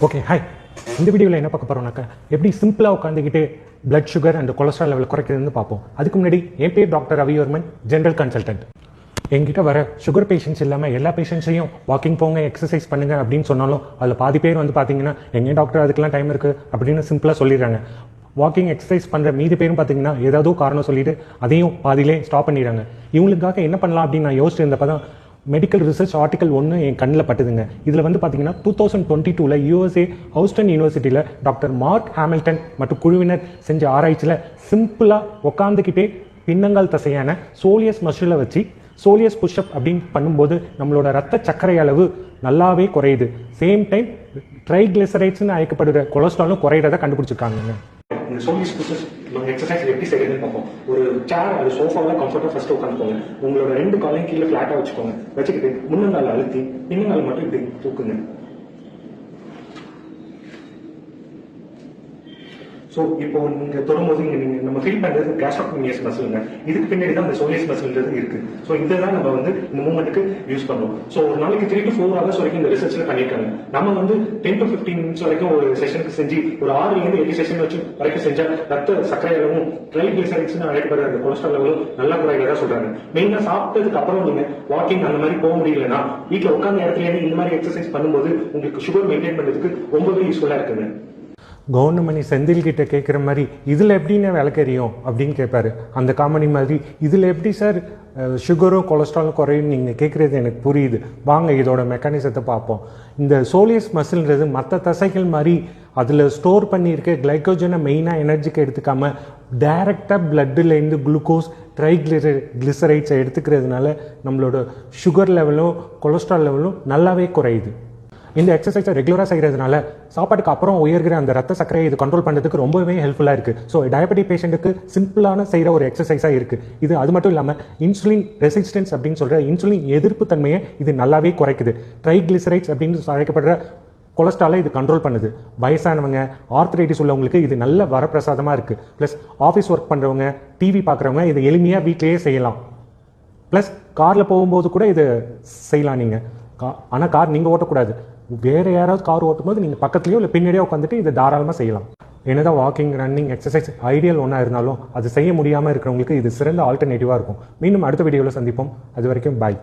Okay hi. இந்த வீடியோவில் என்ன பார்க்க போகிறோம்னாக்கா எப்படி சிம்பிளாக உட்காந்துக்கிட்டு blood sugar and cholesterol level குறைக்கிறதுன்னு பார்ப்போம். அதுக்கு முன்னாடி என் பேர் டாக்டர் ரவிவர்மன், ஜென்ரல் கன்சல்டன்ட். என்கிட்ட வர சுகர் பேஷண்ட்ஸ் இல்லாமல் எல்லா பேஷண்ட்ஸையும் வாக்கிங் போங்க, எக்ஸசைஸ் பண்ணுங்க அப்படின்னு சொன்னாலும் அதில் பாதி பேர் வந்து பார்த்தீங்கன்னா எங்கள் டாக்டர் அதுக்கெல்லாம் டைம் இருக்குது அப்படின்னு சிம்பிளாக சொல்லிடுறாங்க. வாக்கிங் எக்ஸசைஸ் பண்ணுற மீதி பேரும் பார்த்தீங்கன்னா ஏதாவது காரணம் சொல்லிட்டு அதையும் பாதியிலே ஸ்டாப் பண்ணிடுறாங்க. இவங்களுக்காக என்ன பண்ணலாம் அப்படின்னு நான் யோசிச்சு இருந்தப்போ தான் மெடிக்கல் ரிசர்ச் ஆர்டிக்கல் ஒன்று என் கண்ணில் பட்டுதுங்க. இதில் வந்து பார்த்தீங்கன்னா 2022 USA ஹவுஸ்டன் யூனிவர்சிட்டியில் டாக்டர் மார்க் ஹாமில்டன் மற்றும் குழுவினர் செஞ்ச ஆராய்ச்சியில் சிம்பிளாக உட்காந்துக்கிட்டே பின்னங்கால் தசையான சோலியஸ் மசிலை வச்சு சோலியஸ் புஷ்அப் அப்படின்னு பண்ணும்போது நம்மளோட ரத்த சர்க்கரை அளவு நல்லாவே குறையுது. சேம் டைம் ட்ரைகிளிசரைட்ஸ்னு அழைக்கப்படுற கொலஸ்ட்ராலும் குறையிறத கண்டுபிடிச்சிருக்காங்க. இந்த சோலியஸ் புஷ்அப் எக்ஸசைஸ் எப்படி செய்யறதுன்னு பார்ப்போம். ஒரு சேர் அது சோஃபாவில் கம்ஃபர்ட்டாக ஃபர்ஸ்ட் உட்காந்துக்கோங்க. உங்களோட 2 காலையும் கீழே ஃபிளாட்டாக வச்சுக்கோங்க. வச்சுக்கிட்டு முன்னங்கால அழுத்தி பின்னங்கால் மட்டும் இப்படி தூக்குங்க. ஸோ இப்போ நீங்க தொடும்போது நீங்க நம்ம ஃபீல் பண்றது கேஸ்ட்ரோக்ரீனியஸ் மசிலுங்க. இதுக்கு பின்னாடி தான் இந்த சோலியஸ் மசில்ன்றது இருக்கு. ஸோ இதுதான் நம்ம வந்து இந்த மூவ்மெண்ட்டுக்கு யூஸ் பண்ணுவோம். ஸோ ஒரு நாளைக்கு 3 to 4 hours வரைக்கும் இந்த ரிசர்ச்ல பண்ணியிருக்காங்க. நம்ம வந்து 10 to 15 minutes வரைக்கும் ஒரு செஷனுக்கு செஞ்சு ஒரு 6 to 8 செஷன் வச்சு வரைக்கும் செஞ்சா ரத்த சர்க்கரை அளவும் ட்ரைகிளிசரைட்ஸ்னு அழைக்கப்படுற அந்த கொலஸ்ட்ரால் லெவலும் நல்லா குறைகிறதா சொல்றாங்க. மெயினா சாப்பிட்டதுக்கு அப்புறம் நீங்க வாக்கிங் அந்த மாதிரி போக முடியலன்னா வீட்டில் உட்கார்ந்த இடத்துல இந்த மாதிரி எக்ஸசைஸ் பண்ணும்போது உங்களுக்கு சுகர் மெயின்டைன் பண்றதுக்கு ரொம்பவே யூஸ்ஃபுல்லா இருக்குங்க. கவுண்டமணி செந்தில் கிட்ட கேட்குற மாதிரி இதில் எப்படின்னு விளக்கறியும் அப்படின்னு கேட்பாரு. அந்த காமெடி மாதிரி இதில் எப்படி சார் சுகரும் கொலஸ்ட்ராலும் குறையும் நீங்கள் கேட்குறது எனக்கு புரியுது. வாங்க இதோட மெக்கானிசத்தை பார்ப்போம். இந்த சோலியஸ் மசில்ன்றது மற்ற தசைகள் மாதிரி அதில் ஸ்டோர் பண்ணியிருக்க கிளைக்கோஜனை மெயினாக எனர்ஜிக்கு எடுத்துக்காம டைரெக்டாக பிளட்டுலேருந்து குளுக்கோஸ் ட்ரைகிளிசரைட்ஸை எடுத்துக்கிறதுனால நம்மளோட சுகர் லெவலும் கொலஸ்ட்ரால் லெவலும் நல்லாவே குறையுது. இந்த எக்ஸசைஸை ரெகுலராக செய்கிறதுனால சாப்பாட்டுக்கு அப்புறம் உயர்கிற அந்த ரத்த சர்க்கரையை இது கண்ட்ரோல் பண்ணுறதுக்கு ரொம்பவே ஹெல்ப்ஃபுல்லாக இருக்குது. ஸோ டயபெட்டிக் பேஷண்ட்டுக்கு சிம்பிளான செய்கிற ஒரு எக்ஸசைஸாக இருக்குது இது. அது மட்டும் இல்லாமல் இன்சுலின் ரெசிஸ்டன்ஸ் அப்படின்னு சொல்கிற இன்சுலின் எதிர்ப்பு தன்மையை இது நல்லாவே குறைக்குது. ட்ரைகிளிசரைட்ஸ் அப்படின்னு அழைக்கப்படுற கொலஸ்ட்ராலை இது கண்ட்ரோல் பண்ணுது. வயசானவங்க, ஆர்த்ரைட்டிஸ் உள்ளவங்களுக்கு இது நல்ல வரப்பிரசாதமாக இருக்குது. ப்ளஸ் ஆஃபீஸ் ஒர்க் பண்ணுறவங்க, டிவி பார்க்குறவங்க இதை எளிமையாக வீட்டிலேயே செய்யலாம். ப்ளஸ் காரில் போகும்போது கூட இது செய்யலாம் நீங்கள். ஆனால் கார் நீங்கள் ஓட்டக்கூடாது. வேறு யாராவது கார் ஓட்டும்போது நீங்கள் பக்கத்துலேயோ இல்லை பின்னாடியோ உட்காந்துட்டு இதை தாராளமாக செய்யலாம். என்னதான் வாக்கிங், ரன்னிங், எக்ஸசைஸ் ஐடியல் ஒன்றா இருந்தாலும் அது செய்ய முடியாமல் இருக்கிறவங்களுக்கு இது சிறந்த ஆல்டர்னேட்டிவாக இருக்கும். மீண்டும் அடுத்த வீடியோவில் சந்திப்போம். அது வரைக்கும் பாய்.